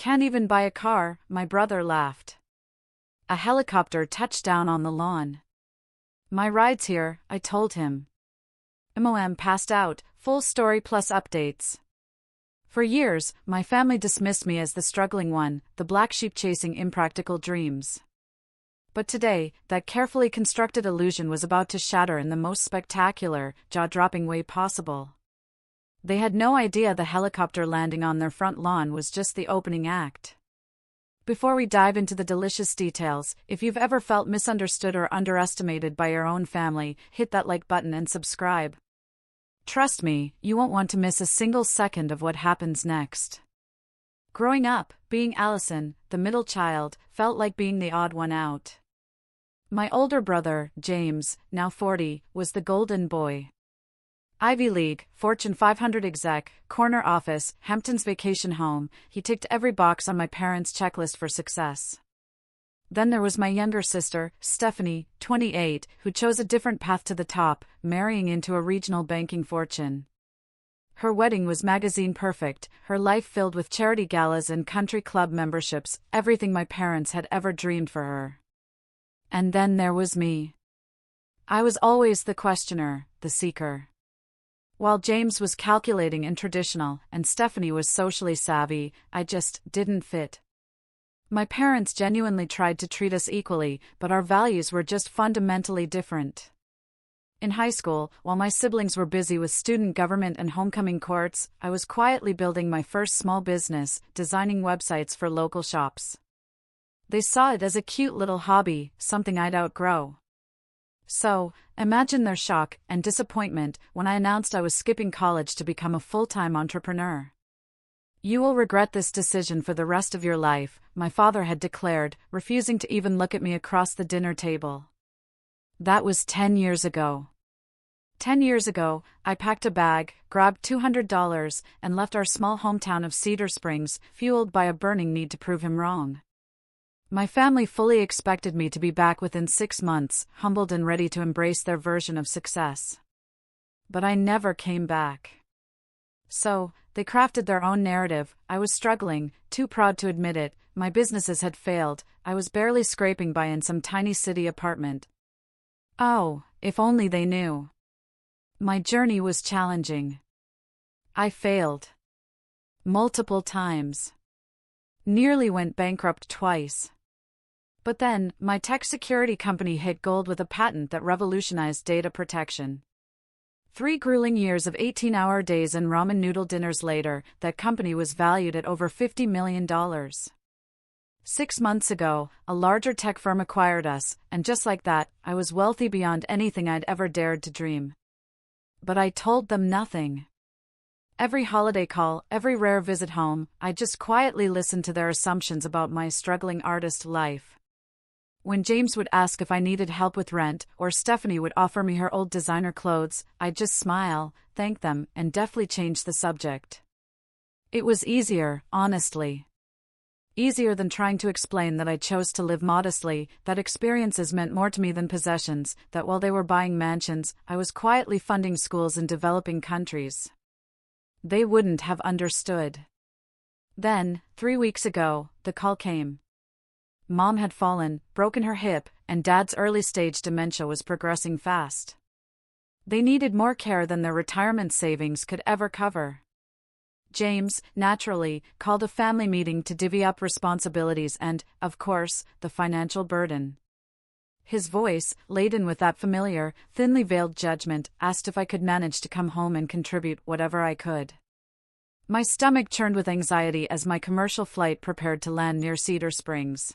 Can't even buy a car, my brother laughed. A helicopter touched down on the lawn. My ride's here, I told him. MOM passed out, full story plus updates. For years, my family dismissed me as the struggling one, the black sheep chasing impractical dreams. But today, that carefully constructed illusion was about to shatter in the most spectacular, jaw-dropping way possible. They had no idea the helicopter landing on their front lawn was just the opening act. Before we dive into the delicious details, if you've ever felt misunderstood or underestimated by your own family, hit that like button and subscribe. Trust me, you won't want to miss a single second of what happens next. Growing up, being Allison, the middle child, felt like being the odd one out. My older brother, James, now 40, was the golden boy. Ivy League, Fortune 500 exec, corner office, Hamptons vacation home, he ticked every box on my parents' checklist for success. Then there was my younger sister, Stephanie, 28, who chose a different path to the top, marrying into a regional banking fortune. Her wedding was magazine perfect, her life filled with charity galas and country club memberships, everything my parents had ever dreamed for her. And then there was me. I was always the questioner, the seeker. While James was calculating and traditional, and Stephanie was socially savvy, I just didn't fit. My parents genuinely tried to treat us equally, but our values were just fundamentally different. In high school, while my siblings were busy with student government and homecoming courts, I was quietly building my first small business, designing websites for local shops. They saw it as a cute little hobby, something I'd outgrow. So, imagine their shock and disappointment when I announced I was skipping college to become a full-time entrepreneur. You will regret this decision for the rest of your life, my father had declared, refusing to even look at me across the dinner table. That was 10 years ago. 10 years ago, I packed a bag, grabbed $200, and left our small hometown of Cedar Springs, fueled by a burning need to prove him wrong. My family fully expected me to be back within 6 months, humbled and ready to embrace their version of success. But I never came back. So, they crafted their own narrative. I was struggling, too proud to admit it, my businesses had failed, I was barely scraping by in some tiny city apartment. Oh, if only they knew. My journey was challenging. I failed. Multiple times. Nearly went bankrupt twice. But then, my tech security company hit gold with a patent that revolutionized data protection. 3 grueling years of 18-hour days and ramen noodle dinners later, that company was valued at over $50 million. 6 months ago, a larger tech firm acquired us, and just like that, I was wealthy beyond anything I'd ever dared to dream. But I told them nothing. Every holiday call, every rare visit home, I just quietly listened to their assumptions about my struggling artist life. When James would ask if I needed help with rent, or Stephanie would offer me her old designer clothes, I'd just smile, thank them, and deftly change the subject. It was easier, honestly. Easier than trying to explain that I chose to live modestly, that experiences meant more to me than possessions, that while they were buying mansions, I was quietly funding schools in developing countries. They wouldn't have understood. Then, 3 weeks ago, the call came. Mom had fallen, broken her hip, and Dad's early-stage dementia was progressing fast. They needed more care than their retirement savings could ever cover. James, naturally, called a family meeting to divvy up responsibilities and, of course, the financial burden. His voice, laden with that familiar, thinly veiled judgment, asked if I could manage to come home and contribute whatever I could. My stomach churned with anxiety as my commercial flight prepared to land near Cedar Springs.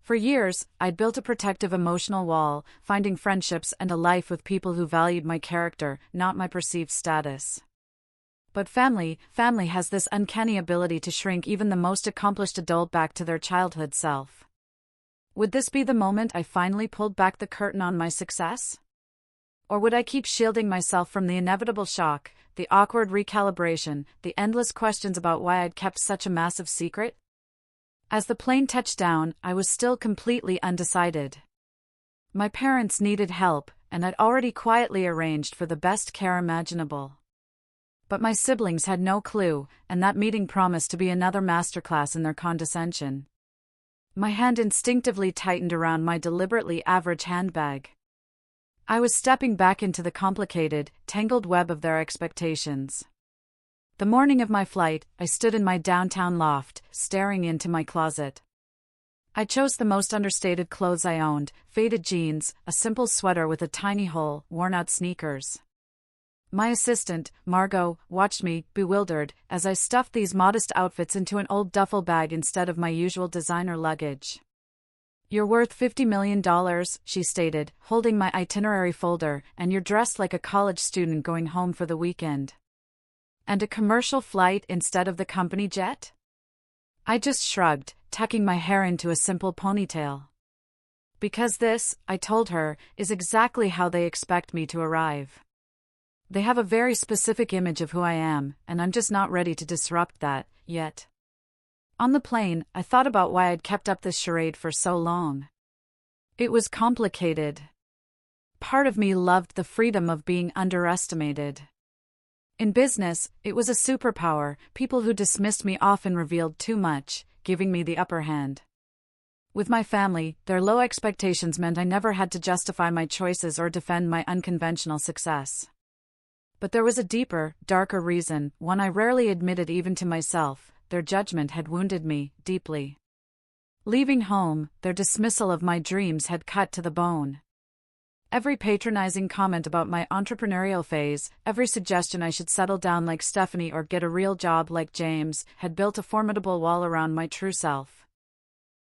For years, I'd built a protective emotional wall, finding friendships and a life with people who valued my character, not my perceived status. But family has this uncanny ability to shrink even the most accomplished adult back to their childhood self. Would this be the moment I finally pulled back the curtain on my success? Or would I keep shielding myself from the inevitable shock, the awkward recalibration, the endless questions about why I'd kept such a massive secret? As the plane touched down, I was still completely undecided. My parents needed help, and I'd already quietly arranged for the best care imaginable. But my siblings had no clue, and that meeting promised to be another masterclass in their condescension. My hand instinctively tightened around my deliberately average handbag. I was stepping back into the complicated, tangled web of their expectations. The morning of my flight, I stood in my downtown loft, staring into my closet. I chose the most understated clothes I owned: faded jeans, a simple sweater with a tiny hole, worn-out sneakers. My assistant, Margot, watched me, bewildered, as I stuffed these modest outfits into an old duffel bag instead of my usual designer luggage. "You're worth $50 million, she stated, holding my itinerary folder, and you're dressed like a college student going home for the weekend. And a commercial flight instead of the company jet?" I just shrugged, tucking my hair into a simple ponytail. "Because this," I told her, "is exactly how they expect me to arrive. They have a very specific image of who I am, and I'm just not ready to disrupt that, yet." On the plane, I thought about why I'd kept up this charade for so long. It was complicated. Part of me loved the freedom of being underestimated. In business, it was a superpower. People who dismissed me often revealed too much, giving me the upper hand. With my family, their low expectations meant I never had to justify my choices or defend my unconventional success. But there was a deeper, darker reason, one I rarely admitted even to myself: their judgment had wounded me deeply. Leaving home, their dismissal of my dreams had cut to the bone. Every patronizing comment about my entrepreneurial phase, every suggestion I should settle down like Stephanie or get a real job like James, had built a formidable wall around my true self.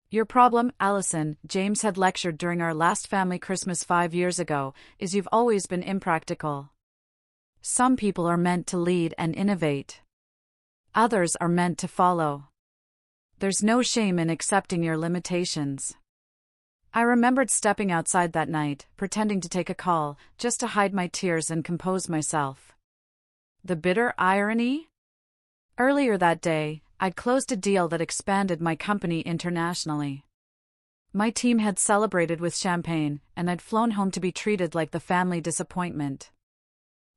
"Your problem, Allison," James had lectured during our last family Christmas 5 years ago, "is you've always been impractical. Some people are meant to lead and innovate. Others are meant to follow. There's no shame in accepting your limitations." I remembered stepping outside that night, pretending to take a call, just to hide my tears and compose myself. The bitter irony? Earlier that day, I'd closed a deal that expanded my company internationally. My team had celebrated with champagne, and I'd flown home to be treated like the family disappointment.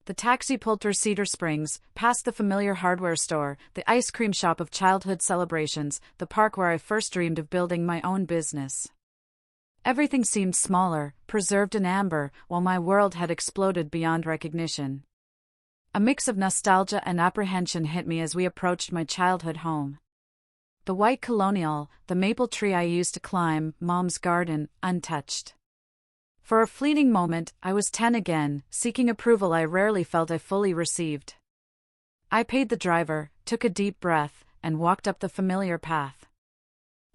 The taxi pulled through Cedar Springs, past the familiar hardware store, the ice cream shop of childhood celebrations, the park where I first dreamed of building my own business. Everything seemed smaller, preserved in amber, while my world had exploded beyond recognition. A mix of nostalgia and apprehension hit me as we approached my childhood home. The white colonial, the maple tree I used to climb, Mom's garden, untouched. For a fleeting moment, I was 10 again, seeking approval I rarely felt I fully received. I paid the driver, took a deep breath, and walked up the familiar path.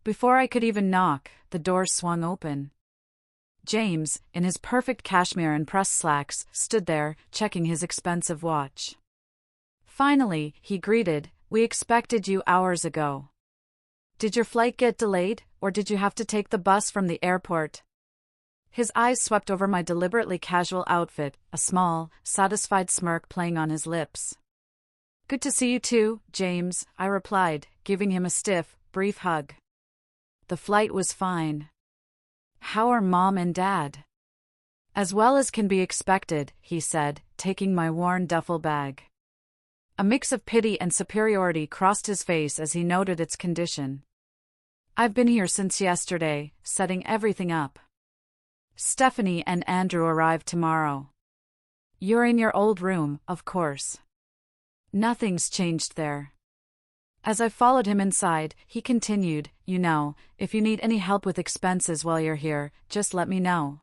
Before I could even knock, the door swung open. James, in his perfect cashmere and pressed slacks, stood there, checking his expensive watch. "Finally," he greeted, "we expected you hours ago. Did your flight get delayed, or did you have to take the bus from the airport?" His eyes swept over my deliberately casual outfit, a small, satisfied smirk playing on his lips. "Good to see you too, James," I replied, giving him a stiff, brief hug. The flight was fine. "How are Mom and Dad?" "As well as can be expected," he said, taking my worn duffel bag. A mix of pity and superiority crossed his face as he noted its condition. "I've been here since yesterday, setting everything up. Stephanie and Andrew arrive tomorrow. You're in your old room, of course. Nothing's changed there." As I followed him inside, he continued, "You know, if you need any help with expenses while you're here, just let me know.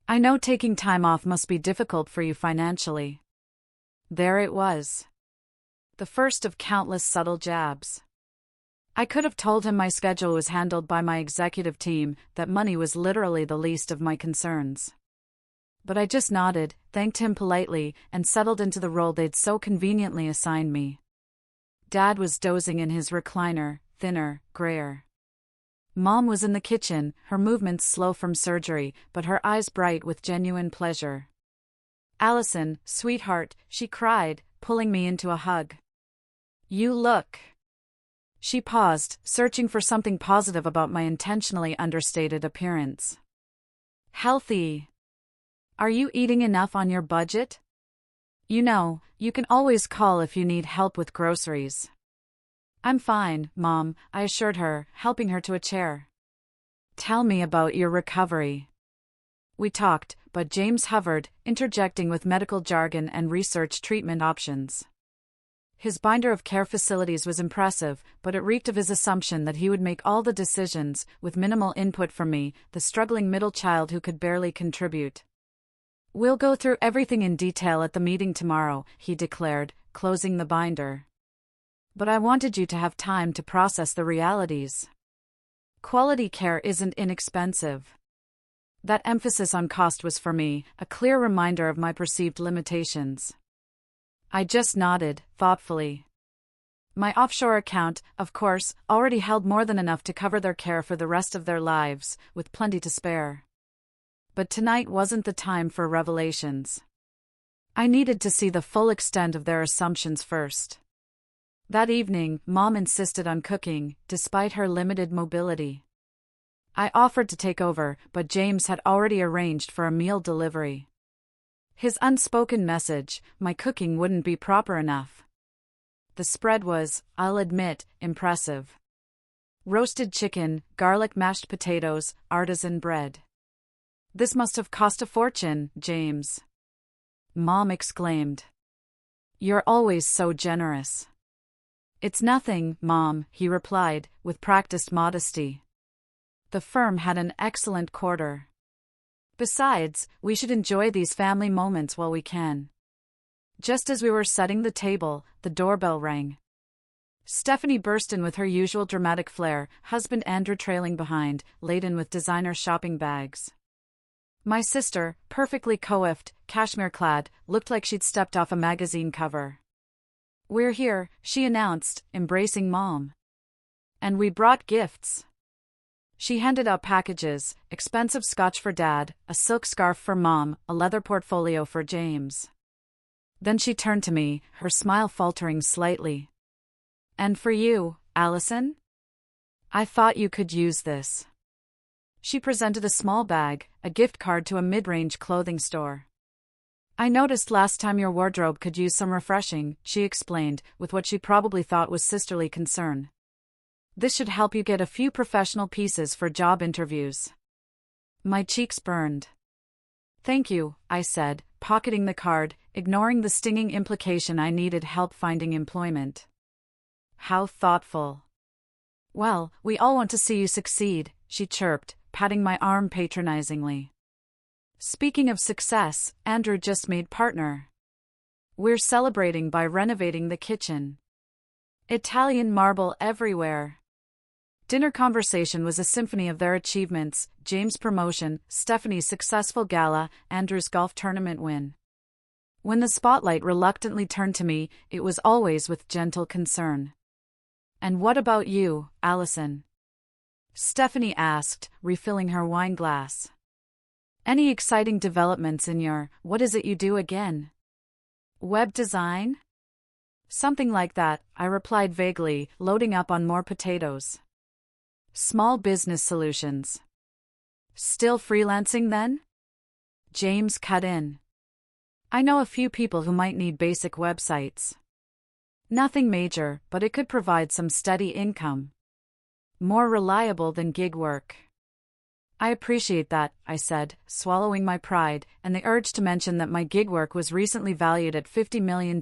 I know taking time off must be difficult for you financially." There it was. The first of countless subtle jabs. I could have told him my schedule was handled by my executive team, that money was literally the least of my concerns. But I just nodded, thanked him politely, and settled into the role they'd so conveniently assigned me. Dad was dozing in his recliner, thinner, grayer. Mom was in the kitchen, her movements slow from surgery, but her eyes bright with genuine pleasure. "Allison, sweetheart," she cried, pulling me into a hug. "You look..." She paused, searching for something positive about my intentionally understated appearance. "Healthy. Are you eating enough on your budget?" You know, you can always call if you need help with groceries. I'm fine, Mom, I assured her, helping her to a chair. Tell me about your recovery. We talked, but James hovered, interjecting with medical jargon and research treatment options. His binder of care facilities was impressive, but it reeked of his assumption that he would make all the decisions, with minimal input from me, the struggling middle child who could barely contribute. We'll go through everything in detail at the meeting tomorrow, he declared, closing the binder. But I wanted you to have time to process the realities. Quality care isn't inexpensive. That emphasis on cost was for me, a clear reminder of my perceived limitations. I just nodded, thoughtfully. My offshore account, of course, already held more than enough to cover their care for the rest of their lives, with plenty to spare. But tonight wasn't the time for revelations. I needed to see the full extent of their assumptions first. That evening, Mom insisted on cooking, despite her limited mobility. I offered to take over, but James had already arranged for a meal delivery. His unspoken message, my cooking wouldn't be proper enough. The spread was, I'll admit, impressive. Roasted chicken, garlic mashed potatoes, artisan bread. This must have cost a fortune, James. Mom exclaimed. You're always so generous. It's nothing, Mom, he replied, with practiced modesty. The firm had an excellent quarter. Besides, we should enjoy these family moments while we can. Just as we were setting the table, the doorbell rang. Stephanie burst in with her usual dramatic flair, husband Andrew trailing behind, laden with designer shopping bags. My sister, perfectly coiffed, cashmere-clad, looked like she'd stepped off a magazine cover. We're here, she announced, embracing Mom. And we brought gifts. She handed out packages, expensive scotch for Dad, a silk scarf for Mom, a leather portfolio for James. Then she turned to me, her smile faltering slightly. And for you, Allison? I thought you could use this. She presented a small bag, a gift card to a mid-range clothing store. I noticed last time your wardrobe could use some refreshing, she explained, with what she probably thought was sisterly concern. This should help you get a few professional pieces for job interviews. My cheeks burned. Thank you, I said, pocketing the card, ignoring the stinging implication I needed help finding employment. How thoughtful. Well, we all want to see you succeed, she chirped, patting my arm patronizingly. Speaking of success, Andrew just made partner. We're celebrating by renovating the kitchen. Italian marble everywhere. Dinner conversation was a symphony of their achievements, James' promotion, Stephanie's successful gala, Andrew's golf tournament win. When the spotlight reluctantly turned to me, it was always with gentle concern. And what about you, Allison? Stephanie asked, refilling her wine glass. Any exciting developments in your, what is it you do again? Web design? Something like that, I replied vaguely, loading up on more potatoes. Small business solutions. Still freelancing then? James cut in. I know a few people who might need basic websites. Nothing major, but it could provide some steady income. More reliable than gig work. I appreciate that, I said, swallowing my pride, and the urge to mention that my gig work was recently valued at $50 million.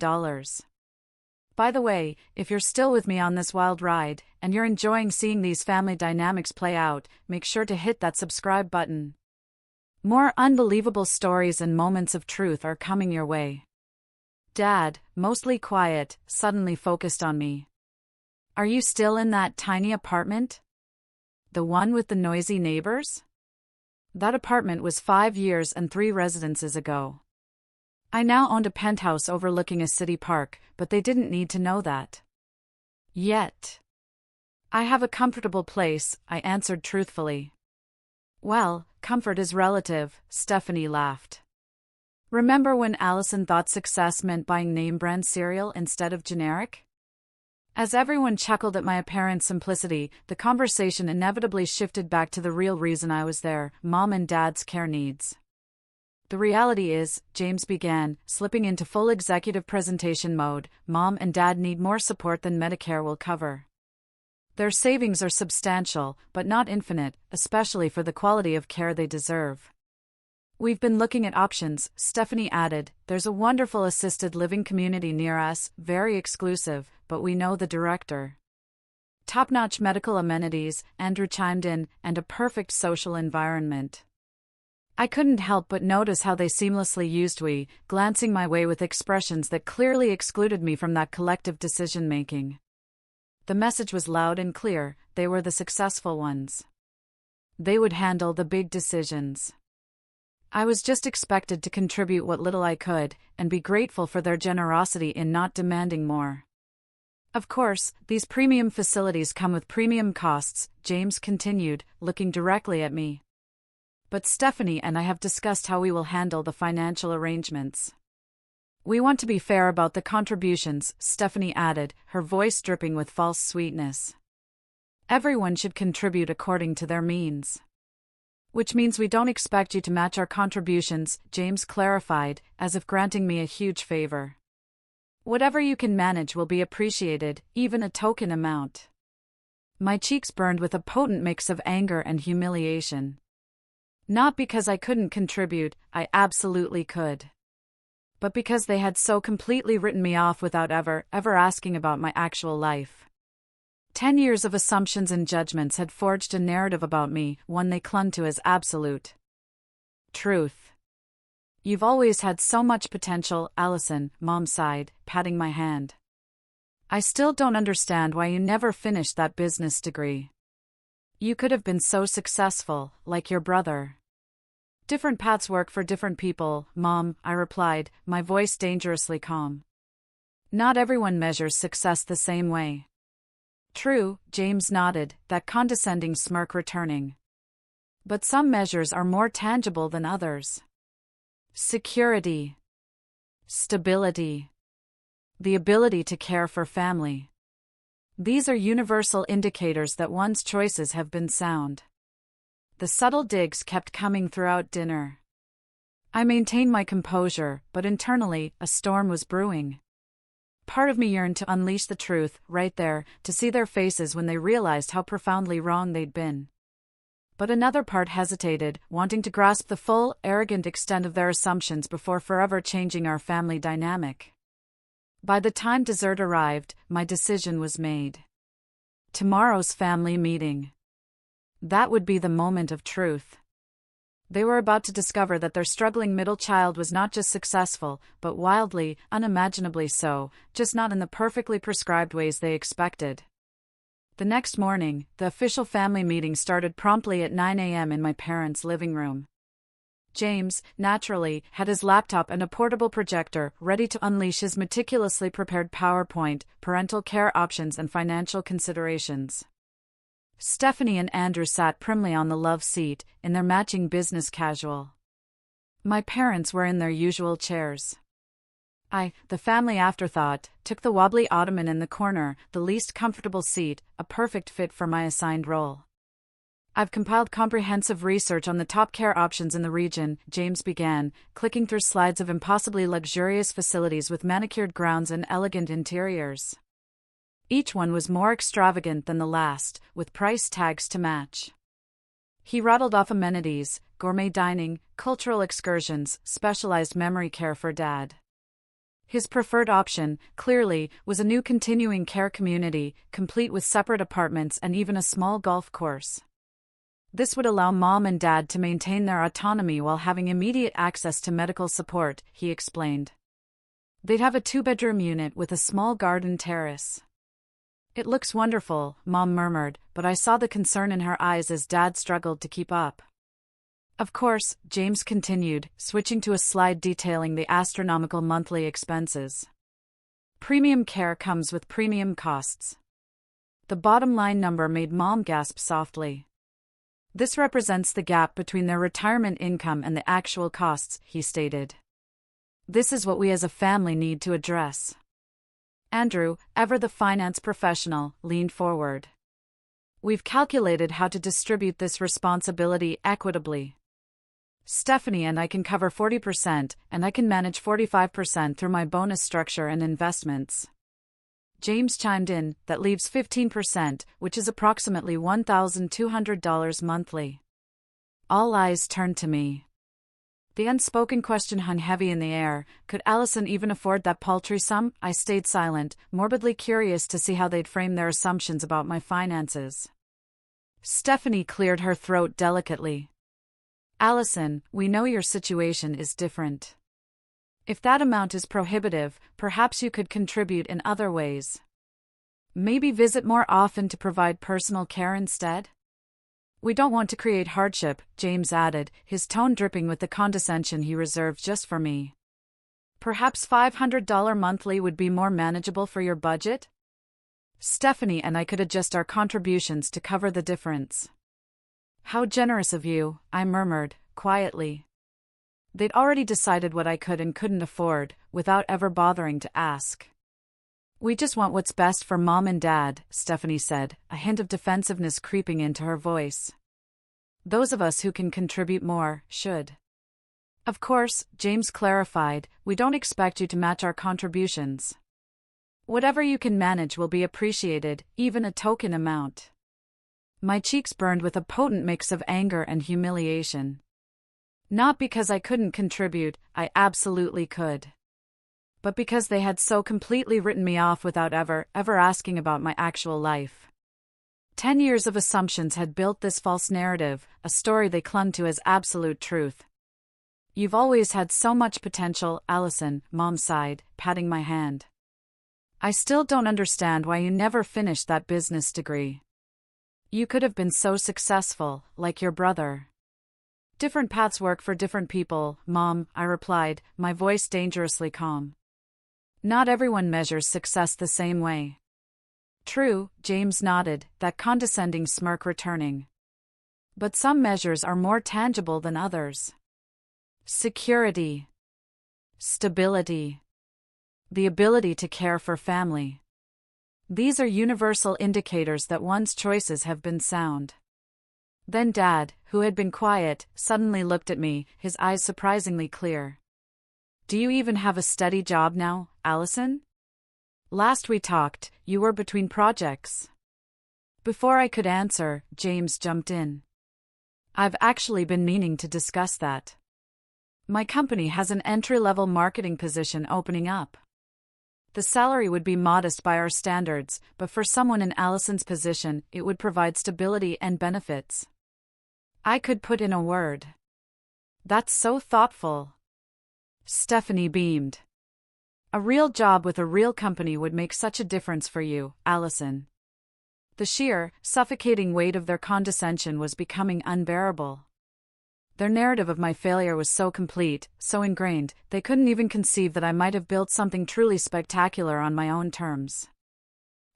By the way, if you're still with me on this wild ride, and you're enjoying seeing these family dynamics play out, make sure to hit that subscribe button. More unbelievable stories and moments of truth are coming your way. Dad, mostly quiet, suddenly focused on me. Are you still in that tiny apartment? The one with the noisy neighbors? That apartment was 5 years and 3 residences ago. I now owned a penthouse overlooking a city park, but they didn't need to know that. Yet. I have a comfortable place, I answered truthfully. Well, comfort is relative, Stephanie laughed. Remember when Allison thought success meant buying name-brand cereal instead of generic? As everyone chuckled at my apparent simplicity, the conversation inevitably shifted back to the real reason I was there, Mom and Dad's care needs. The reality is, James began, slipping into full executive presentation mode, Mom and Dad need more support than Medicare will cover. Their savings are substantial, but not infinite, especially for the quality of care they deserve. We've been looking at options, Stephanie added. There's a wonderful assisted living community near us, very exclusive, but we know the director. Top-notch medical amenities, Andrew chimed in, and a perfect social environment. I couldn't help but notice how they seamlessly used we, glancing my way with expressions that clearly excluded me from that collective decision-making. The message was loud and clear, they were the successful ones. They would handle the big decisions. I was just expected to contribute what little I could, and be grateful for their generosity in not demanding more. Of course, these premium facilities come with premium costs, James continued, looking directly at me. But Stephanie and I have discussed how we will handle the financial arrangements. We want to be fair about the contributions, Stephanie added, her voice dripping with false sweetness. Everyone should contribute according to their means. Which means we don't expect you to match our contributions, James clarified, as if granting me a huge favor. Whatever you can manage will be appreciated, even a token amount. My cheeks burned with a potent mix of anger and humiliation. Not because I couldn't contribute, I absolutely could. But because they had so completely written me off without ever asking about my actual life. 10 years of assumptions and judgments had forged a narrative about me, one they clung to as absolute truth. You've always had so much potential, Allison, Mom sighed, patting my hand. I still don't understand why you never finished that business degree. You could have been so successful, like your brother. Different paths work for different people, Mom, I replied, my voice dangerously calm. Not everyone measures success the same way. True, James nodded, that condescending smirk returning. But some measures are more tangible than others. Security. Stability. The ability to care for family. These are universal indicators that one's choices have been sound. The subtle digs kept coming throughout dinner. I maintained my composure, but internally, a storm was brewing. Part of me yearned to unleash the truth, right there, to see their faces when they realized how profoundly wrong they'd been. But another part hesitated, wanting to grasp the full, arrogant extent of their assumptions before forever changing our family dynamic. By the time dessert arrived, my decision was made. Tomorrow's family meeting. That would be the moment of truth. They were about to discover that their struggling middle child was not just successful, but wildly, unimaginably so, just not in the perfectly prescribed ways they expected. The next morning, the official family meeting started promptly at 9 a.m. in my parents' living room. James, naturally, had his laptop and a portable projector, ready to unleash his meticulously prepared PowerPoint, parental care options and financial considerations. Stephanie and Andrew sat primly on the love seat, in their matching business casual. My parents were in their usual chairs. I, the family afterthought, took the wobbly ottoman in the corner, the least comfortable seat, a perfect fit for my assigned role. I've compiled comprehensive research on the top care options in the region, James began, clicking through slides of impossibly luxurious facilities with manicured grounds and elegant interiors. Each one was more extravagant than the last, with price tags to match. He rattled off amenities, gourmet dining, cultural excursions, specialized memory care for Dad. His preferred option, clearly, was a new continuing care community, complete with separate apartments and even a small golf course. This would allow Mom and Dad to maintain their autonomy while having immediate access to medical support, he explained. They'd have a 2-bedroom unit with a small garden terrace. It looks wonderful, Mom murmured, but I saw the concern in her eyes as Dad struggled to keep up. Of course, James continued, switching to a slide detailing the astronomical monthly expenses. Premium care comes with premium costs. The bottom line number made Mom gasp softly. This represents the gap between their retirement income and the actual costs, he stated. This is what we as a family need to address. Andrew, ever the finance professional, leaned forward. We've calculated how to distribute this responsibility equitably. Stephanie and I can cover 40%, and I can manage 45% through my bonus structure and investments. James chimed in, that leaves 15%, which is approximately $1,200 monthly. All eyes turned to me. The unspoken question hung heavy in the air. Could Allison even afford that paltry sum? I stayed silent, morbidly curious to see how they'd frame their assumptions about my finances. Stephanie cleared her throat delicately. Allison, we know your situation is different. If that amount is prohibitive, perhaps you could contribute in other ways. Maybe visit more often to provide personal care instead? We don't want to create hardship, James added, his tone dripping with the condescension he reserved just for me. Perhaps $500 monthly would be more manageable for your budget? Stephanie and I could adjust our contributions to cover the difference. How generous of you, I murmured, quietly. They'd already decided what I could and couldn't afford, without ever bothering to ask. We just want what's best for Mom and Dad, Stephanie said, a hint of defensiveness creeping into her voice. Those of us who can contribute more, should. Of course, James clarified, we don't expect you to match our contributions. Whatever you can manage will be appreciated, even a token amount. My cheeks burned with a potent mix of anger and humiliation. Not because I couldn't contribute, I absolutely could. But because they had so completely written me off without ever asking about my actual life. 10 years of assumptions had built this false narrative, a story they clung to as absolute truth. You've always had so much potential, Allison, Mom sighed, patting my hand. I still don't understand why you never finished that business degree. You could have been so successful, like your brother. Different paths work for different people, Mom, I replied, my voice dangerously calm. Not everyone measures success the same way. True, James nodded, that condescending smirk returning. But some measures are more tangible than others. Security. Stability. The ability to care for family. These are universal indicators that one's choices have been sound. Then Dad, who had been quiet, suddenly looked at me, his eyes surprisingly clear. Do you even have a steady job now, Allison? Last we talked, you were between projects. Before I could answer, James jumped in. I've actually been meaning to discuss that. My company has an entry-level marketing position opening up. The salary would be modest by our standards, but for someone in Allison's position, it would provide stability and benefits. I could put in a word. That's so thoughtful. Stephanie beamed. A real job with a real company would make such a difference for you, Allison. The sheer, suffocating weight of their condescension was becoming unbearable. Their narrative of my failure was so complete, so ingrained, they couldn't even conceive that I might have built something truly spectacular on my own terms.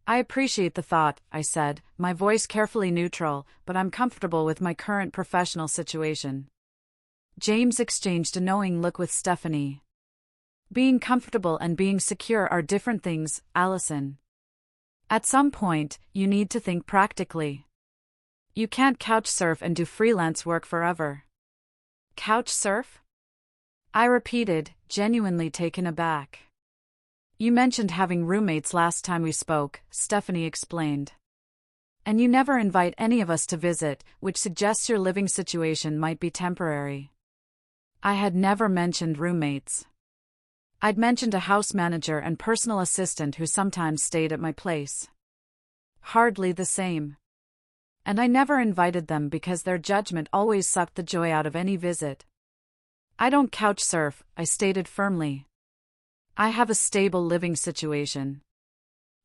I appreciate the thought, I said, my voice carefully neutral, but I'm comfortable with my current professional situation. James exchanged a knowing look with Stephanie. Being comfortable and being secure are different things, Allison. At some point, you need to think practically. You can't couch surf and do freelance work forever. Couch surf? I repeated, genuinely taken aback. You mentioned having roommates last time we spoke, Stephanie explained. And you never invite any of us to visit, which suggests your living situation might be temporary. I had never mentioned roommates. I'd mentioned a house manager and personal assistant who sometimes stayed at my place. Hardly the same. And I never invited them because their judgment always sucked the joy out of any visit. I don't couch surf, I stated firmly. I have a stable living situation.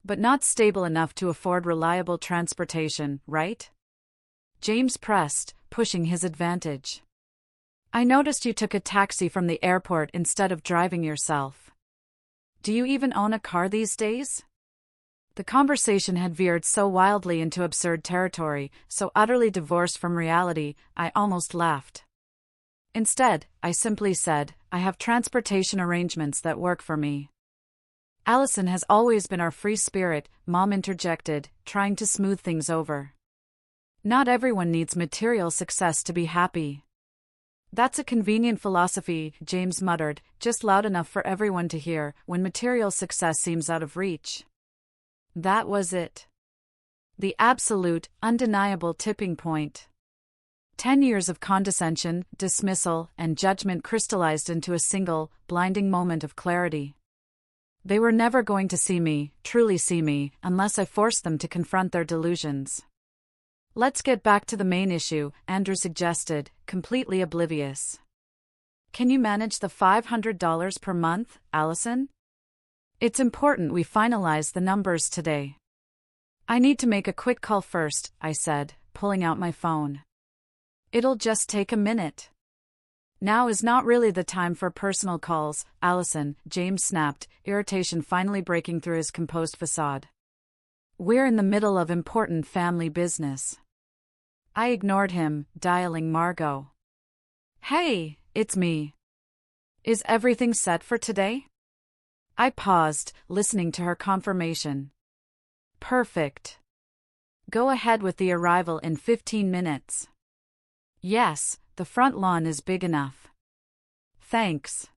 But not stable enough to afford reliable transportation, right? James pressed, pushing his advantage. I noticed you took a taxi from the airport instead of driving yourself. Do you even own a car these days? The conversation had veered so wildly into absurd territory, so utterly divorced from reality, I almost laughed. Instead, I simply said, I have transportation arrangements that work for me. Allison has always been our free spirit, Mom interjected, trying to smooth things over. Not everyone needs material success to be happy. That's a convenient philosophy, James muttered, just loud enough for everyone to hear, when material success seems out of reach. That was it. The absolute, undeniable tipping point. 10 years of condescension, dismissal, and judgment crystallized into a single, blinding moment of clarity. They were never going to see me, truly see me, unless I forced them to confront their delusions. Let's get back to the main issue, Andrew suggested, completely oblivious. Can you manage the $500 per month, Allison? It's important we finalize the numbers today. I need to make a quick call first, I said, pulling out my phone. It'll just take a minute. Now is not really the time for personal calls, Allison, James snapped, irritation finally breaking through his composed facade. We're in the middle of important family business. I ignored him, dialing Margot. Hey, it's me. Is everything set for today? I paused, listening to her confirmation. Perfect. Go ahead with the arrival in 15 minutes. Yes, the front lawn is big enough. Thanks.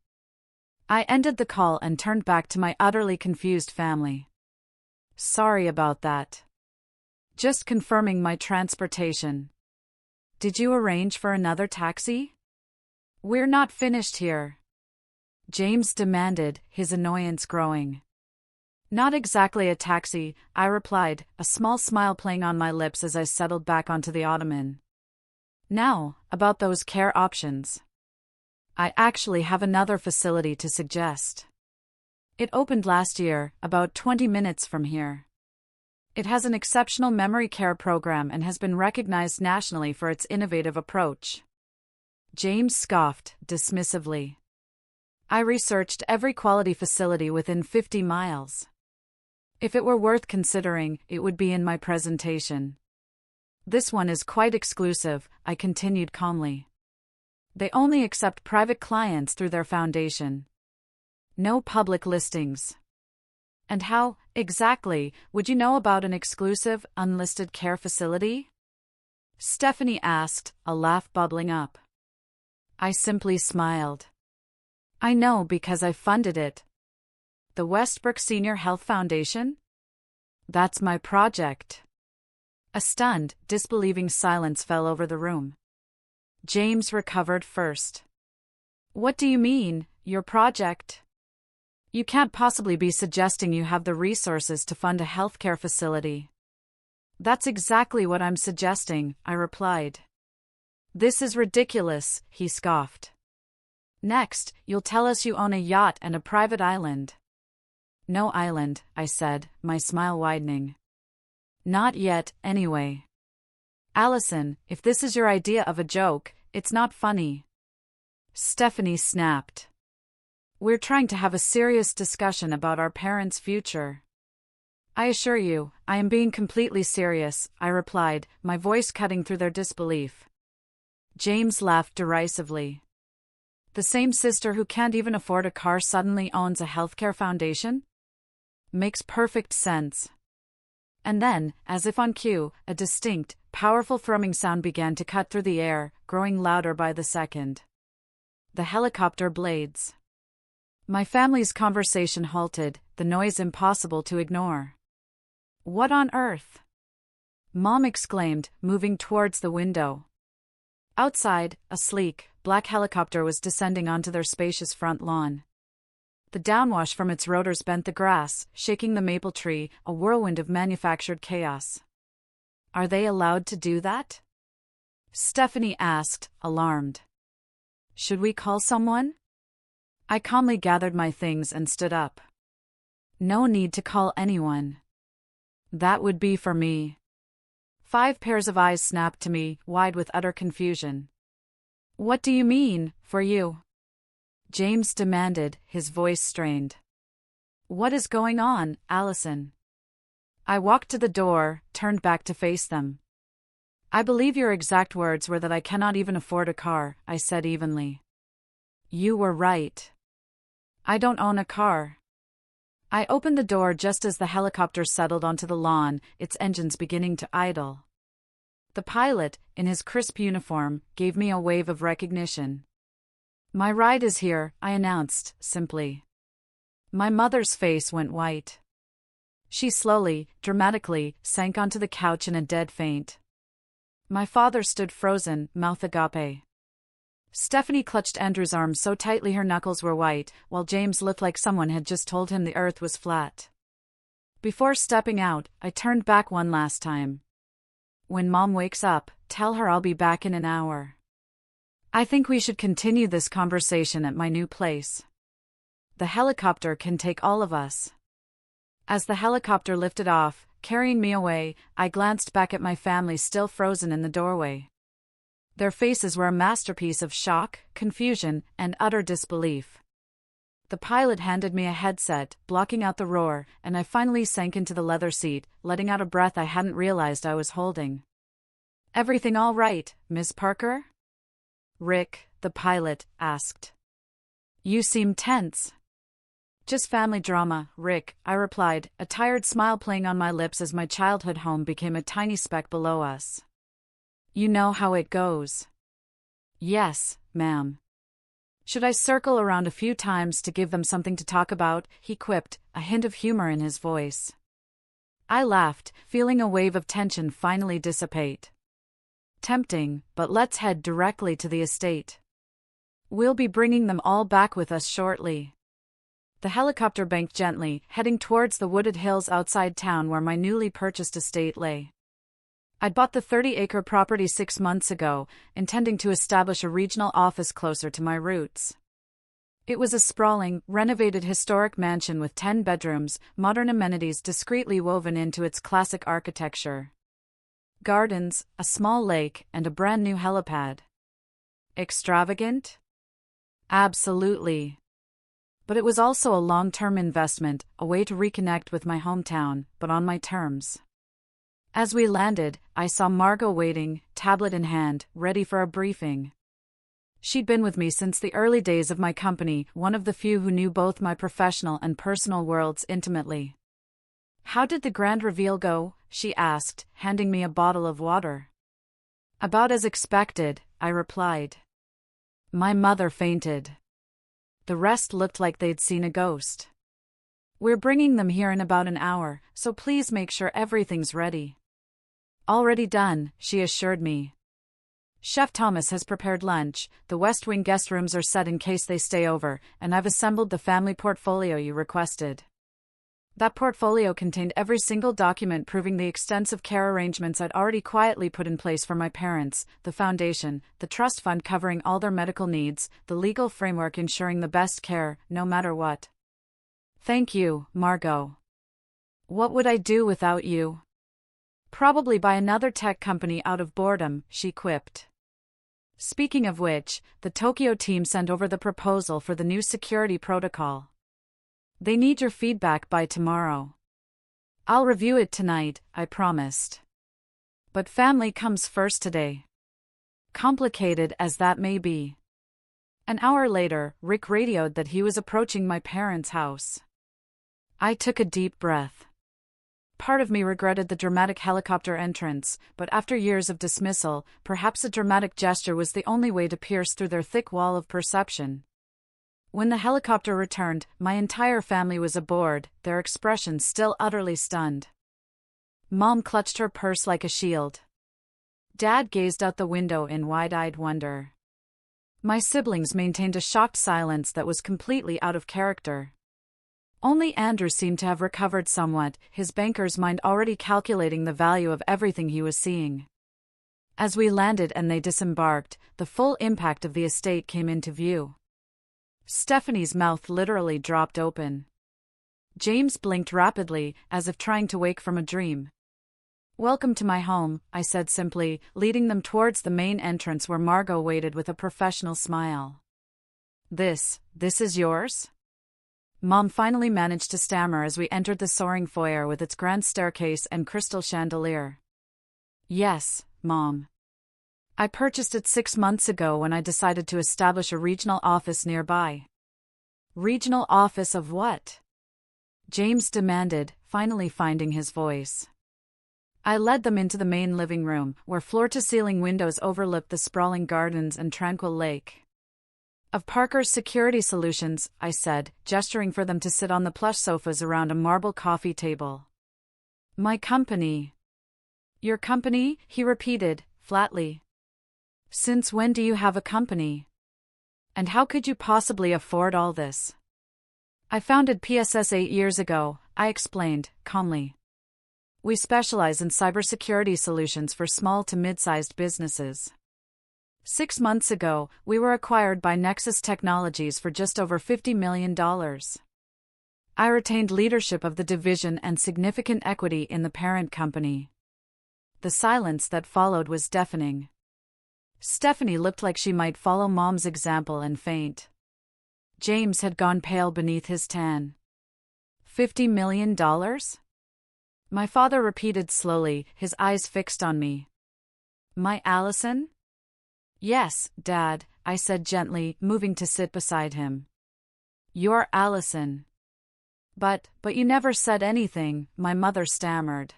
I ended the call and turned back to my utterly confused family. Sorry about that. Just confirming my transportation. Did you arrange for another taxi? We're not finished here. James demanded, his annoyance growing. Not exactly a taxi, I replied, a small smile playing on my lips as I settled back onto the ottoman. Now, about those care options. I actually have another facility to suggest. It opened last year, about 20 minutes from here. It has an exceptional memory care program and has been recognized nationally for its innovative approach. James scoffed, dismissively. I researched every quality facility within 50 miles. If it were worth considering, it would be in my presentation. This one is quite exclusive, I continued calmly. They only accept private clients through their foundation. No public listings. And how, exactly, would you know about an exclusive, unlisted care facility? Stephanie asked, a laugh bubbling up. I simply smiled. I know because I funded it. The Westbrook Senior Health Foundation? That's my project. A stunned, disbelieving silence fell over the room. James recovered first. What do you mean, your project? You can't possibly be suggesting you have the resources to fund a healthcare facility. That's exactly what I'm suggesting, I replied. This is ridiculous, he scoffed. Next, you'll tell us you own a yacht and a private island. No island, I said, my smile widening. Not yet, anyway. Allison, if this is your idea of a joke, it's not funny. Stephanie snapped. We're trying to have a serious discussion about our parents' future. I assure you, I am being completely serious, I replied, my voice cutting through their disbelief. James laughed derisively. The same sister who can't even afford a car suddenly owns a healthcare foundation? Makes perfect sense. And then, as if on cue, a distinct, powerful thrumming sound began to cut through the air, growing louder by the second. The helicopter blades. My family's conversation halted, the noise impossible to ignore. What on earth? Mom exclaimed, moving towards the window. Outside, a sleek, black helicopter was descending onto their spacious front lawn. The downwash from its rotors bent the grass, shaking the maple tree, a whirlwind of manufactured chaos. Are they allowed to do that? Stephanie asked, alarmed. Should we call someone? I calmly gathered my things and stood up. No need to call anyone. That would be for me. 5 pairs of eyes snapped to me, wide with utter confusion. What do you mean, for you? James demanded, his voice strained. What is going on, Allison? I walked to the door, turned back to face them. I believe your exact words were that I cannot even afford a car, I said evenly. You were right. I don't own a car. I opened the door just as the helicopter settled onto the lawn, its engines beginning to idle. The pilot, in his crisp uniform, gave me a wave of recognition. "My ride is here," I announced, simply. My mother's face went white. She slowly, dramatically, sank onto the couch in a dead faint. My father stood frozen, mouth agape. Stephanie clutched Andrew's arm so tightly her knuckles were white, while James looked like someone had just told him the earth was flat. Before stepping out, I turned back one last time. "When Mom wakes up, tell her I'll be back in an hour. I think we should continue this conversation at my new place. The helicopter can take all of us." As the helicopter lifted off, carrying me away, I glanced back at my family still frozen in the doorway. Their faces were a masterpiece of shock, confusion, and utter disbelief. The pilot handed me a headset, blocking out the roar, and I finally sank into the leather seat, letting out a breath I hadn't realized I was holding. "Everything all right, Miss Parker?" Rick, the pilot, asked. "You seem tense." "Just family drama, Rick," I replied, a tired smile playing on my lips as my childhood home became a tiny speck below us. "You know how it goes." "Yes, ma'am." "Should I circle around a few times to give them something to talk about?" he quipped, a hint of humor in his voice. I laughed, feeling a wave of tension finally dissipate. "Tempting, but let's head directly to the estate. We'll be bringing them all back with us shortly." The helicopter banked gently, heading towards the wooded hills outside town where my newly purchased estate lay. I'd bought the 30-acre property 6 months ago, intending to establish a regional office closer to my roots. It was a sprawling, renovated historic mansion with 10 bedrooms, modern amenities discreetly woven into its classic architecture. Gardens, a small lake, and a brand-new helipad. Extravagant? Absolutely. But it was also a long-term investment, a way to reconnect with my hometown, but on my terms. As we landed, I saw Margot waiting, tablet in hand, ready for a briefing. She'd been with me since the early days of my company, one of the few who knew both my professional and personal worlds intimately. "How did the grand reveal go?" she asked, handing me a bottle of water. "About as expected," I replied. My mother fainted. The rest looked like they'd seen a ghost. "We're bringing them here in about an hour, so please make sure everything's ready." "Already done," she assured me. "Chef Thomas has prepared lunch, the West Wing guest rooms are set in case they stay over, and I've assembled the family portfolio you requested." That portfolio contained every single document proving the extensive care arrangements I'd already quietly put in place for my parents, the foundation, the trust fund covering all their medical needs, the legal framework ensuring the best care, no matter what. "Thank you, Margot. What would I do without you?" "Probably buy another tech company out of boredom," she quipped. Speaking of which, the Tokyo team sent over the proposal for the new security protocol. They need your feedback by tomorrow. "I'll review it tonight," I promised. But family comes first today. Complicated as that may be. An hour later, Rick radioed that he was approaching my parents' house. I took a deep breath. Part of me regretted the dramatic helicopter entrance, but after years of dismissal, perhaps a dramatic gesture was the only way to pierce through their thick wall of perception. When the helicopter returned, my entire family was aboard, their expressions still utterly stunned. Mom clutched her purse like a shield. Dad gazed out the window in wide-eyed wonder. My siblings maintained a shocked silence that was completely out of character. Only Andrew seemed to have recovered somewhat, his banker's mind already calculating the value of everything he was seeing. As we landed and they disembarked, the full impact of the estate came into view. Stephanie's mouth literally dropped open. James blinked rapidly, as if trying to wake from a dream. "Welcome to my home," I said simply, leading them towards the main entrance where Margot waited with a professional smile. This is yours?" Mom finally managed to stammer as we entered the soaring foyer with its grand staircase and crystal chandelier. "Yes, Mom. I purchased it 6 months ago when I decided to establish a regional office nearby." "Regional office of what?" James demanded, finally finding his voice. I led them into the main living room, where floor-to-ceiling windows overlooked the sprawling gardens and tranquil lake. Of Parker's Security Solutions, I said, gesturing for them to sit on the plush sofas around a marble coffee table. My company. Your company? He repeated, flatly. Since when do you have a company? And how could you possibly afford all this? I founded PSS 8 years ago, I explained, calmly. We specialize in cybersecurity solutions for small to mid-sized businesses. 6 months ago, we were acquired by Nexus Technologies for just over $50 million. I retained leadership of the division and significant equity in the parent company. The silence that followed was deafening. Stephanie looked like she might follow Mom's example and faint. James had gone pale beneath his tan. $50 million? My father repeated slowly, his eyes fixed on me. My Allison? Yes, Dad, I said gently, moving to sit beside him. Your Allison. But you never said anything, my mother stammered.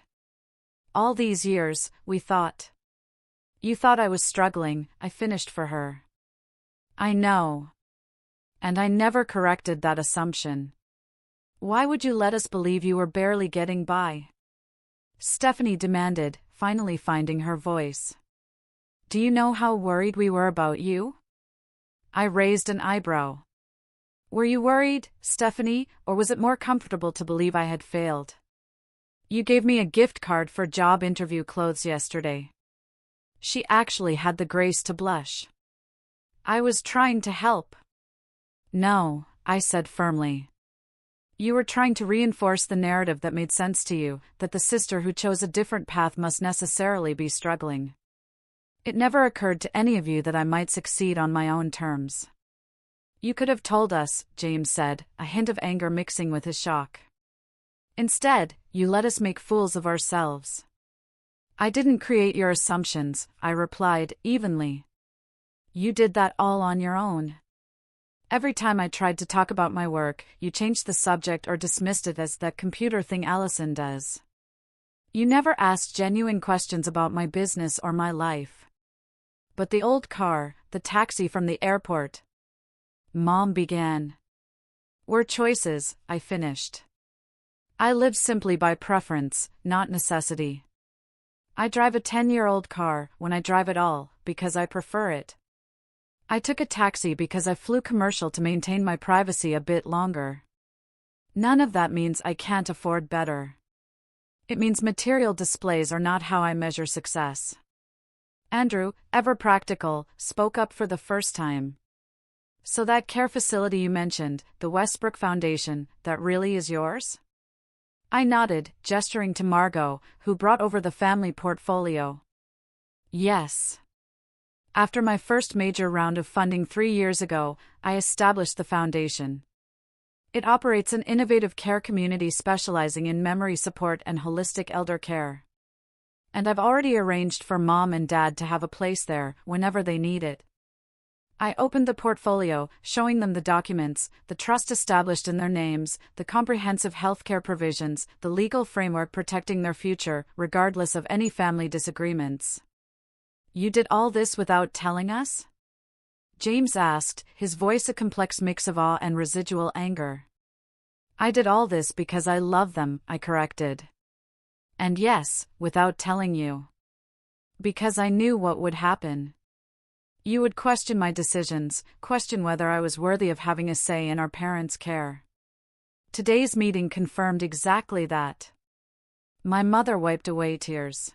All these years, we thought. You thought I was struggling, I finished for her. I know. And I never corrected that assumption. Why would you let us believe you were barely getting by? Stephanie demanded, finally finding her voice. Do you know how worried we were about you? I raised an eyebrow. Were you worried, Stephanie, or was it more comfortable to believe I had failed? You gave me a gift card for job interview clothes yesterday. She actually had the grace to blush. I was trying to help. No, I said firmly. You were trying to reinforce the narrative that made sense to you, that the sister who chose a different path must necessarily be struggling. It never occurred to any of you that I might succeed on my own terms. You could have told us, James said, a hint of anger mixing with his shock. Instead, you let us make fools of ourselves. I didn't create your assumptions, I replied, evenly. You did that all on your own. Every time I tried to talk about my work, you changed the subject or dismissed it as that computer thing Allison does. You never asked genuine questions about my business or my life. But the old car, the taxi from the airport. Mom began. Were choices, I finished. I live simply by preference, not necessity. I drive a 10-year-old car, when I drive at all, because I prefer it. I took a taxi because I flew commercial to maintain my privacy a bit longer. None of that means I can't afford better. It means material displays are not how I measure success. Andrew, ever practical, spoke up for the first time. So that care facility you mentioned, the Westbrook Foundation, that really is yours? I nodded, gesturing to Margot, who brought over the family portfolio. Yes. After my first major round of funding 3 years ago, I established the foundation. It operates an innovative care community specializing in memory support and holistic elder care. And I've already arranged for Mom and Dad to have a place there, whenever they need it. I opened the portfolio, showing them the documents, the trust established in their names, the comprehensive healthcare provisions, the legal framework protecting their future, regardless of any family disagreements. You did all this without telling us? James asked, his voice a complex mix of awe and residual anger. I did all this because I love them, I corrected. And yes, without telling you. Because I knew what would happen. You would question my decisions, question whether I was worthy of having a say in our parents' care. Today's meeting confirmed exactly that. My mother wiped away tears.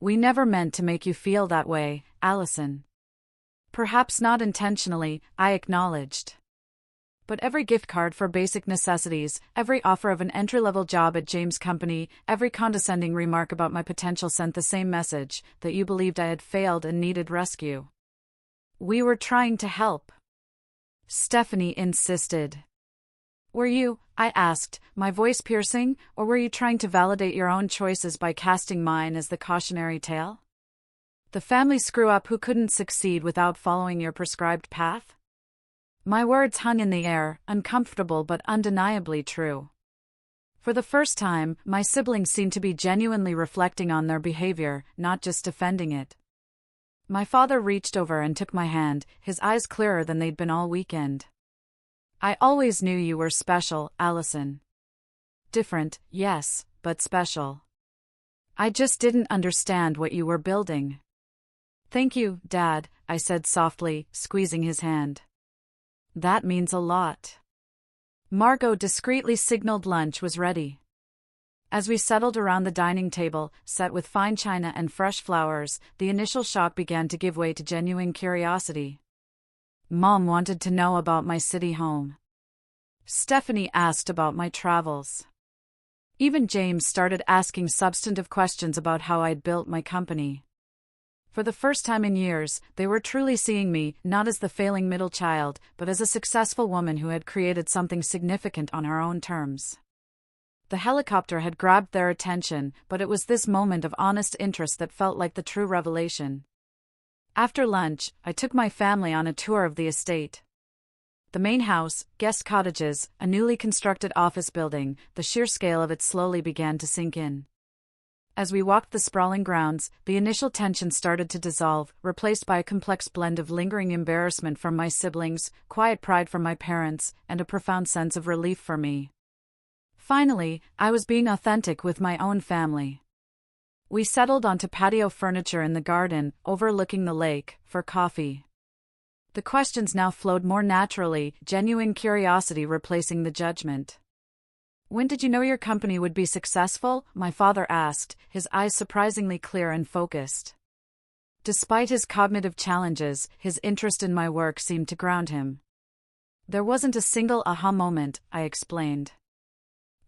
We never meant to make you feel that way, Allison. Perhaps not intentionally, I acknowledged. But every gift card for basic necessities, every offer of an entry-level job at James' company, every condescending remark about my potential sent the same message, that you believed I had failed and needed rescue. We were trying to help. Stephanie insisted. Were you, I asked, my voice piercing, or were you trying to validate your own choices by casting mine as the cautionary tale? The family screw-up who couldn't succeed without following your prescribed path? My words hung in the air, uncomfortable but undeniably true. For the first time, my siblings seemed to be genuinely reflecting on their behavior, not just defending it. My father reached over and took my hand, his eyes clearer than they'd been all weekend. I always knew you were special, Allison. Different, yes, but special. I just didn't understand what you were building. Thank you, Dad, I said softly, squeezing his hand. That means a lot. Margot discreetly signaled lunch was ready. As we settled around the dining table, set with fine china and fresh flowers, the initial shock began to give way to genuine curiosity. Mom wanted to know about my city home. Stephanie asked about my travels. Even James started asking substantive questions about how I'd built my company. For the first time in years, they were truly seeing me, not as the failing middle child, but as a successful woman who had created something significant on her own terms. The helicopter had grabbed their attention, but it was this moment of honest interest that felt like the true revelation. After lunch, I took my family on a tour of the estate. The main house, guest cottages, a newly constructed office building, the sheer scale of it slowly began to sink in. As we walked the sprawling grounds, the initial tension started to dissolve, replaced by a complex blend of lingering embarrassment from my siblings, quiet pride from my parents, and a profound sense of relief for me. Finally, I was being authentic with my own family. We settled onto patio furniture in the garden, overlooking the lake, for coffee. The questions now flowed more naturally, genuine curiosity replacing the judgment. When did you know your company would be successful? My father asked, his eyes surprisingly clear and focused. Despite his cognitive challenges, his interest in my work seemed to ground him. There wasn't a single aha moment, I explained.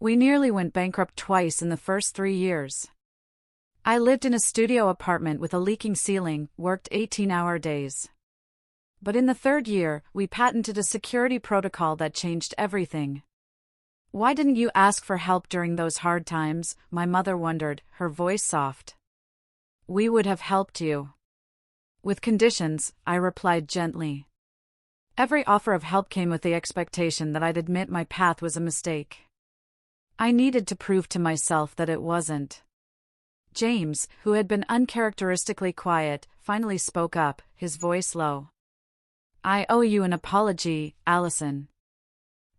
We nearly went bankrupt twice in the first 3 years. I lived in a studio apartment with a leaking ceiling, worked 18-hour days. But in the 3rd year, we patented a security protocol that changed everything. Why didn't you ask for help during those hard times? My mother wondered, her voice soft. We would have helped you. With conditions, I replied gently. Every offer of help came with the expectation that I'd admit my path was a mistake. I needed to prove to myself that it wasn't. James, who had been uncharacteristically quiet, finally spoke up, his voice low. I owe you an apology, Allison.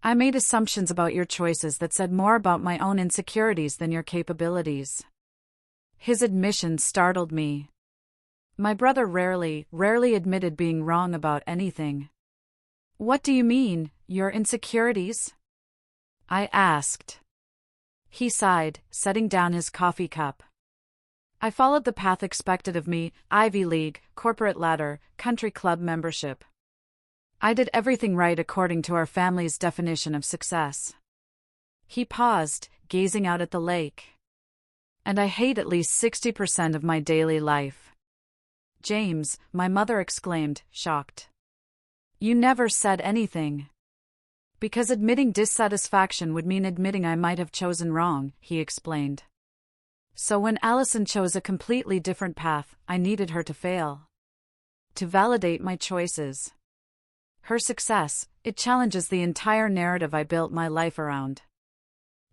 I made assumptions about your choices that said more about my own insecurities than your capabilities. His admission startled me. My brother rarely admitted being wrong about anything. What do you mean, your insecurities? I asked. He sighed, setting down his coffee cup. I followed the path expected of me, Ivy League, corporate ladder, country club membership. I did everything right according to our family's definition of success. He paused, gazing out at the lake. And I hate at least 60% of my daily life. James, my mother exclaimed, shocked. You never said anything. Because admitting dissatisfaction would mean admitting I might have chosen wrong, he explained. So when Allison chose a completely different path, I needed her to fail. To validate my choices. Her success, it challenges the entire narrative I built my life around.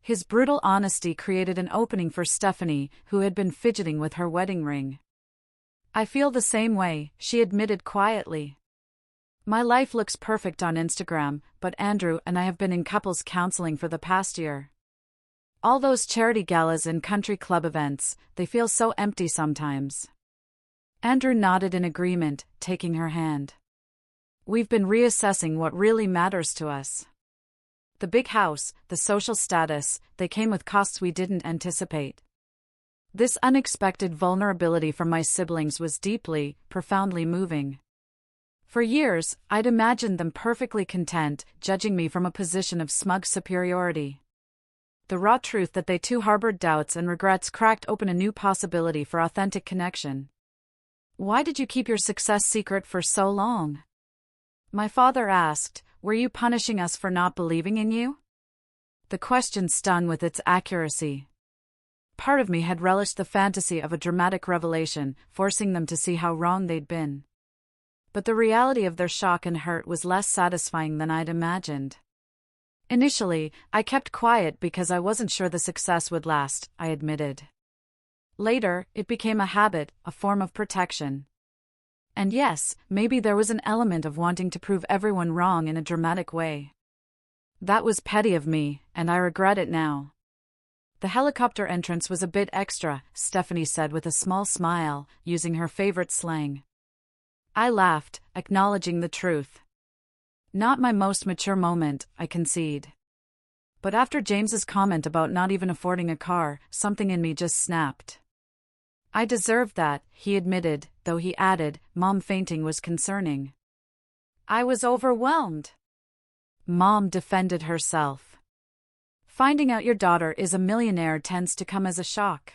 His brutal honesty created an opening for Stephanie, who had been fidgeting with her wedding ring. I feel the same way, she admitted quietly. My life looks perfect on Instagram, but Andrew and I have been in couples counseling for the past year. All those charity galas and country club events, they feel so empty sometimes. Andrew nodded in agreement, taking her hand. We've been reassessing what really matters to us. The big house, the social status, they came with costs we didn't anticipate. This unexpected vulnerability from my siblings was deeply, profoundly moving. For years, I'd imagined them perfectly content, judging me from a position of smug superiority. The raw truth that they too harbored doubts and regrets cracked open a new possibility for authentic connection. Why did you keep your success secret for so long? My father asked, were you punishing us for not believing in you? The question stung with its accuracy. Part of me had relished the fantasy of a dramatic revelation, forcing them to see how wrong they'd been. But the reality of their shock and hurt was less satisfying than I'd imagined. Initially, I kept quiet because I wasn't sure the success would last, I admitted. Later, it became a habit, a form of protection. And yes, maybe there was an element of wanting to prove everyone wrong in a dramatic way. That was petty of me, and I regret it now. The helicopter entrance was a bit extra, Stephanie said with a small smile, using her favorite slang. I laughed, acknowledging the truth. Not my most mature moment, I concede. But after James's comment about not even affording a car, something in me just snapped. I deserved that, he admitted, though he added, Mom fainting was concerning. I was overwhelmed. Mom defended herself. Finding out your daughter is a millionaire tends to come as a shock.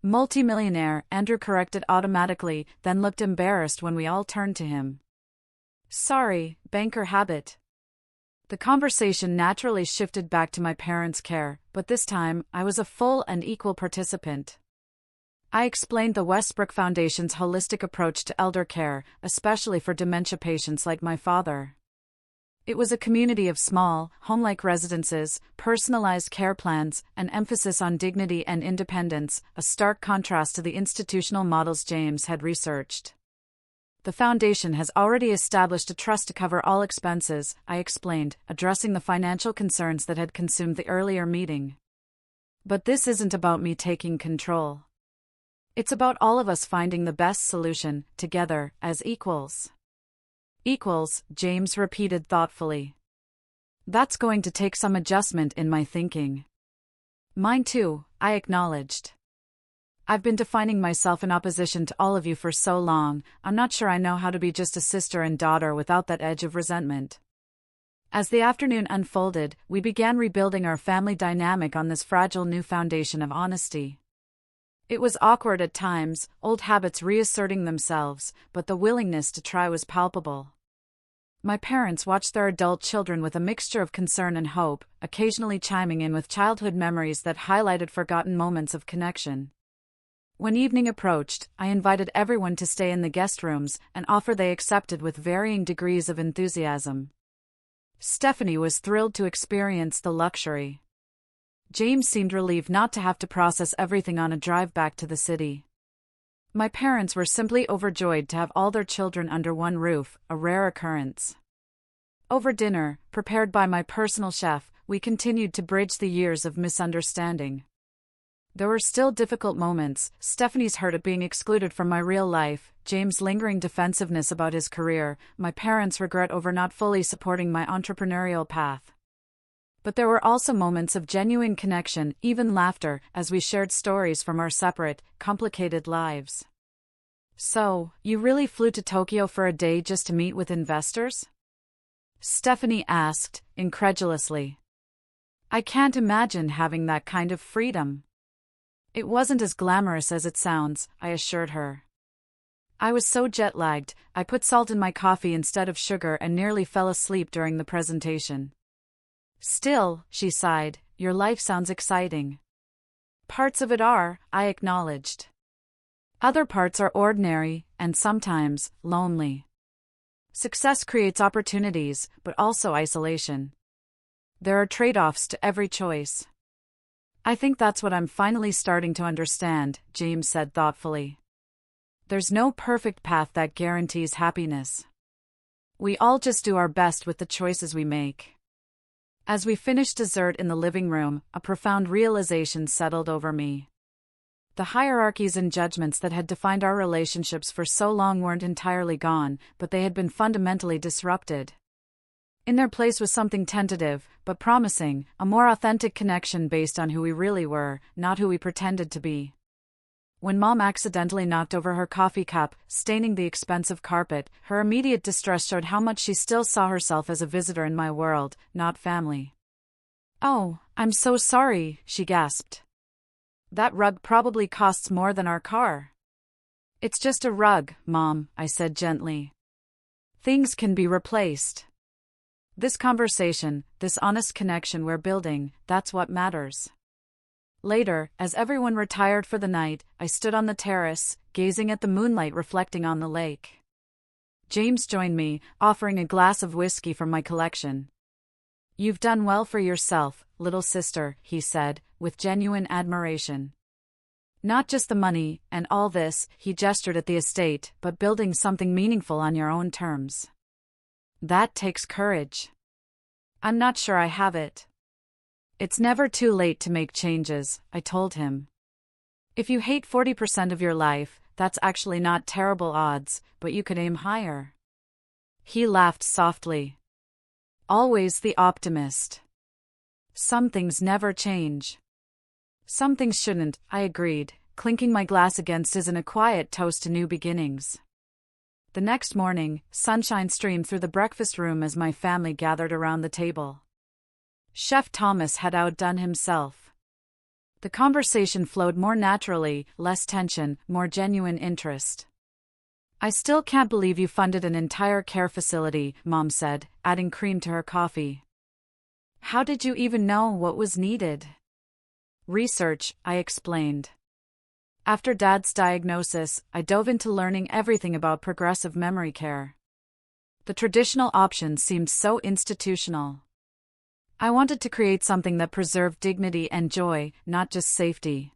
Multimillionaire, Andrew corrected automatically, then looked embarrassed when we all turned to him. Sorry, banker habit. The conversation naturally shifted back to my parents' care, but this time, I was a full and equal participant. I explained the Westbrook Foundation's holistic approach to elder care, especially for dementia patients like my father. It was a community of small, home-like residences, personalized care plans, an emphasis on dignity and independence, a stark contrast to the institutional models James had researched. The foundation has already established a trust to cover all expenses, I explained, addressing the financial concerns that had consumed the earlier meeting. But this isn't about me taking control. It's about all of us finding the best solution, together, as equals. Equals, James repeated thoughtfully. That's going to take some adjustment in my thinking. Mine too, I acknowledged. I've been defining myself in opposition to all of you for so long, I'm not sure I know how to be just a sister and daughter without that edge of resentment. As the afternoon unfolded, we began rebuilding our family dynamic on this fragile new foundation of honesty. It was awkward at times, old habits reasserting themselves, but the willingness to try was palpable. My parents watched their adult children with a mixture of concern and hope, occasionally chiming in with childhood memories that highlighted forgotten moments of connection. When evening approached, I invited everyone to stay in the guest rooms, an offer they accepted with varying degrees of enthusiasm. Stephanie was thrilled to experience the luxury. James seemed relieved not to have to process everything on a drive back to the city. My parents were simply overjoyed to have all their children under one roof, a rare occurrence. Over dinner, prepared by my personal chef, we continued to bridge the years of misunderstanding. There were still difficult moments, Stephanie's hurt at being excluded from my real life, James' lingering defensiveness about his career, my parents' regret over not fully supporting my entrepreneurial path. But there were also moments of genuine connection, even laughter, as we shared stories from our separate, complicated lives. So, you really flew to Tokyo for a day just to meet with investors? Stephanie asked, incredulously. I can't imagine having that kind of freedom. It wasn't as glamorous as it sounds, I assured her. I was so jet-lagged, I put salt in my coffee instead of sugar and nearly fell asleep during the presentation. Still, she sighed, your life sounds exciting. Parts of it are, I acknowledged. Other parts are ordinary, and sometimes, lonely. Success creates opportunities, but also isolation. There are trade-offs to every choice. I think that's what I'm finally starting to understand, James said thoughtfully. There's no perfect path that guarantees happiness. We all just do our best with the choices we make. As we finished dessert in the living room, a profound realization settled over me. The hierarchies and judgments that had defined our relationships for so long weren't entirely gone, but they had been fundamentally disrupted. In their place was something tentative, but promising, a more authentic connection based on who we really were, not who we pretended to be. When Mom accidentally knocked over her coffee cup, staining the expensive carpet, her immediate distress showed how much she still saw herself as a visitor in my world, not family. Oh, I'm so sorry, she gasped. That rug probably costs more than our car. It's just a rug, Mom, I said gently. Things can be replaced. This conversation, this honest connection we're building, that's what matters. Later, as everyone retired for the night, I stood on the terrace, gazing at the moonlight reflecting on the lake. James joined me, offering a glass of whiskey from my collection. You've done well for yourself, little sister, he said, with genuine admiration. Not just the money, and all this, he gestured at the estate, but building something meaningful on your own terms. That takes courage. I'm not sure I have it. It's never too late to make changes, I told him. If you hate 40% of your life, that's actually not terrible odds, but you could aim higher. He laughed softly. Always the optimist. Some things never change. Some things shouldn't, I agreed, clinking my glass against his in a quiet toast to new beginnings. The next morning, sunshine streamed through the breakfast room as my family gathered around the table. Chef Thomas had outdone himself. The conversation flowed more naturally, less tension, more genuine interest. I still can't believe you funded an entire care facility, Mom said, adding cream to her coffee. How did you even know what was needed? Research, I explained. After Dad's diagnosis, I dove into learning everything about progressive memory care. The traditional options seemed so institutional. I wanted to create something that preserved dignity and joy, not just safety.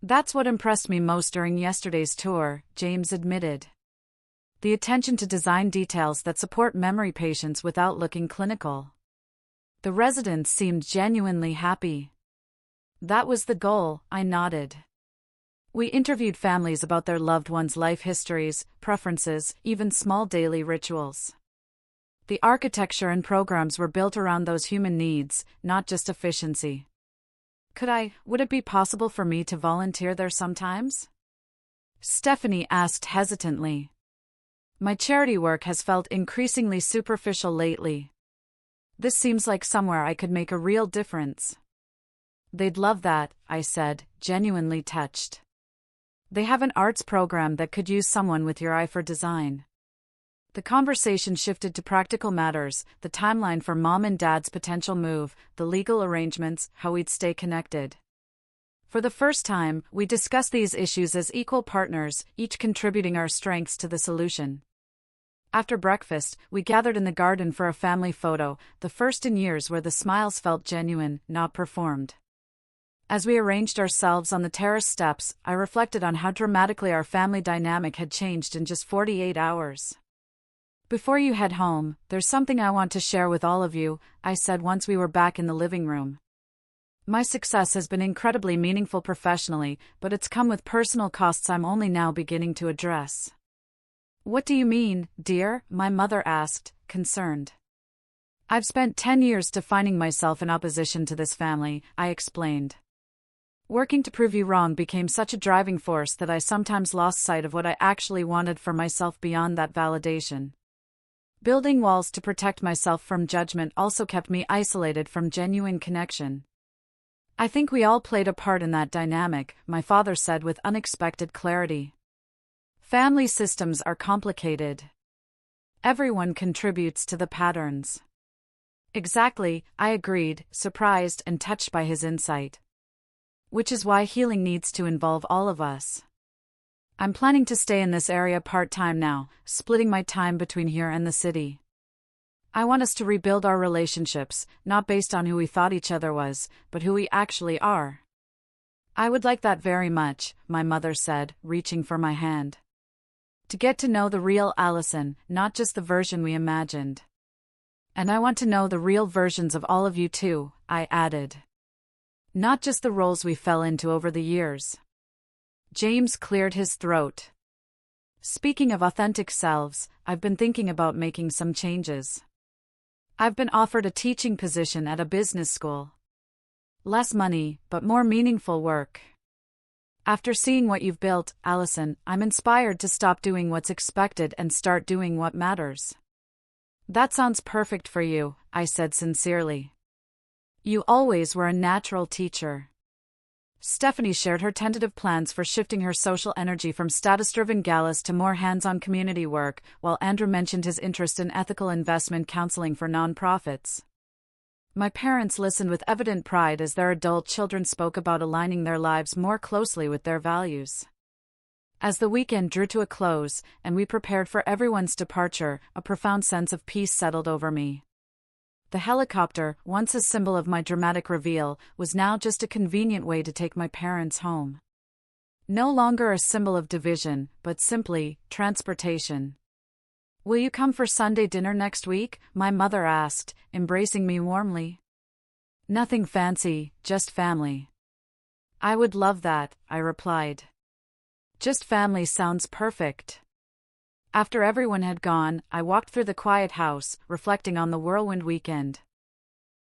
That's what impressed me most during yesterday's tour, James admitted. The attention to design details that support memory patients without looking clinical. The residents seemed genuinely happy. That was the goal, I nodded. We interviewed families about their loved ones' life histories, preferences, even small daily rituals. The architecture and programs were built around those human needs, not just efficiency. Would it be possible for me to volunteer there sometimes? Stephanie asked hesitantly. My charity work has felt increasingly superficial lately. This seems like somewhere I could make a real difference. They'd love that, I said, genuinely touched. They have an arts program that could use someone with your eye for design. The conversation shifted to practical matters, the timeline for Mom and Dad's potential move, the legal arrangements, how we'd stay connected. For the first time, we discussed these issues as equal partners, each contributing our strengths to the solution. After breakfast, we gathered in the garden for a family photo, the first in years where the smiles felt genuine, not performed. As we arranged ourselves on the terrace steps, I reflected on how dramatically our family dynamic had changed in just 48 hours. Before you head home, there's something I want to share with all of you, I said once we were back in the living room. My success has been incredibly meaningful professionally, but it's come with personal costs I'm only now beginning to address. What do you mean, dear? My mother asked, concerned. I've spent 10 years defining myself in opposition to this family, I explained. Working to prove you wrong became such a driving force that I sometimes lost sight of what I actually wanted for myself beyond that validation. Building walls to protect myself from judgment also kept me isolated from genuine connection. I think we all played a part in that dynamic, my father said with unexpected clarity. Family systems are complicated. Everyone contributes to the patterns. Exactly, I agreed, surprised and touched by his insight. Which is why healing needs to involve all of us. I'm planning to stay in this area part-time now, splitting my time between here and the city. I want us to rebuild our relationships, not based on who we thought each other was, but who we actually are. I would like that very much, my mother said, reaching for my hand. To get to know the real Allison, not just the version we imagined. And I want to know the real versions of all of you too, I added. Not just the roles we fell into over the years. James cleared his throat. Speaking of authentic selves, I've been thinking about making some changes. I've been offered a teaching position at a business school. Less money, but more meaningful work. After seeing what you've built, Allison, I'm inspired to stop doing what's expected and start doing what matters. That sounds perfect for you, I said sincerely. You always were a natural teacher. Stephanie shared her tentative plans for shifting her social energy from status-driven galas to more hands-on community work, while Andrew mentioned his interest in ethical investment counseling for nonprofits. My parents listened with evident pride as their adult children spoke about aligning their lives more closely with their values. As the weekend drew to a close, and we prepared for everyone's departure, a profound sense of peace settled over me. The helicopter, once a symbol of my dramatic reveal, was now just a convenient way to take my parents home. No longer a symbol of division, but simply transportation. "Will you come for Sunday dinner next week?" my mother asked, embracing me warmly. "Nothing fancy, just family." "I would love that," I replied. "Just family sounds perfect." After everyone had gone, I walked through the quiet house, reflecting on the whirlwind weekend.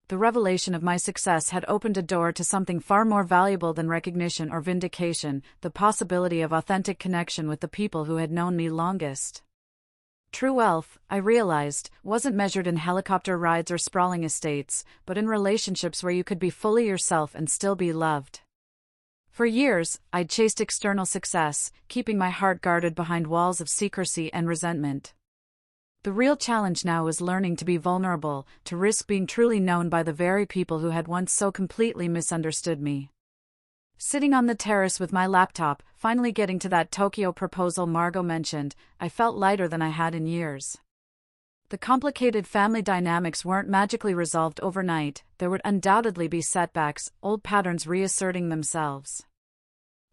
The revelation of my success had opened a door to something far more valuable than recognition or vindication, the possibility of authentic connection with the people who had known me longest. True wealth, I realized, wasn't measured in helicopter rides or sprawling estates, but in relationships where you could be fully yourself and still be loved. For years, I'd chased external success, keeping my heart guarded behind walls of secrecy and resentment. The real challenge now was learning to be vulnerable, to risk being truly known by the very people who had once so completely misunderstood me. Sitting on the terrace with my laptop, finally getting to that Tokyo proposal Margot mentioned, I felt lighter than I had in years. The complicated family dynamics weren't magically resolved overnight. There would undoubtedly be setbacks, old patterns reasserting themselves.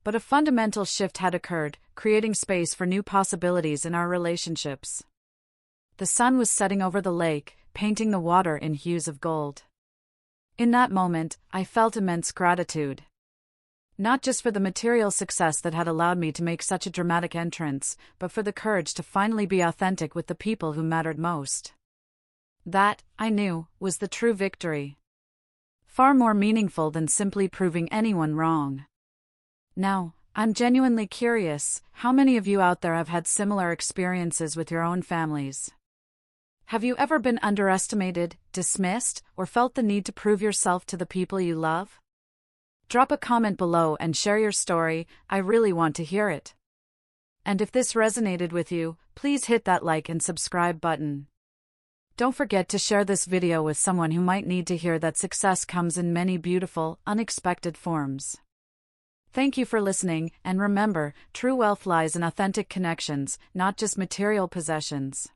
But a fundamental shift had occurred, creating space for new possibilities in our relationships. The sun was setting over the lake, painting the water in hues of gold. In that moment, I felt immense gratitude. Not just for the material success that had allowed me to make such a dramatic entrance, but for the courage to finally be authentic with the people who mattered most. That, I knew, was the true victory. Far more meaningful than simply proving anyone wrong. Now, I'm genuinely curious, how many of you out there have had similar experiences with your own families? Have you ever been underestimated, dismissed, or felt the need to prove yourself to the people you love? Drop a comment below and share your story. I really want to hear it. And if this resonated with you, please hit that like and subscribe button. Don't forget to share this video with someone who might need to hear that success comes in many beautiful, unexpected forms. Thank you for listening, and remember, true wealth lies in authentic connections, not just material possessions.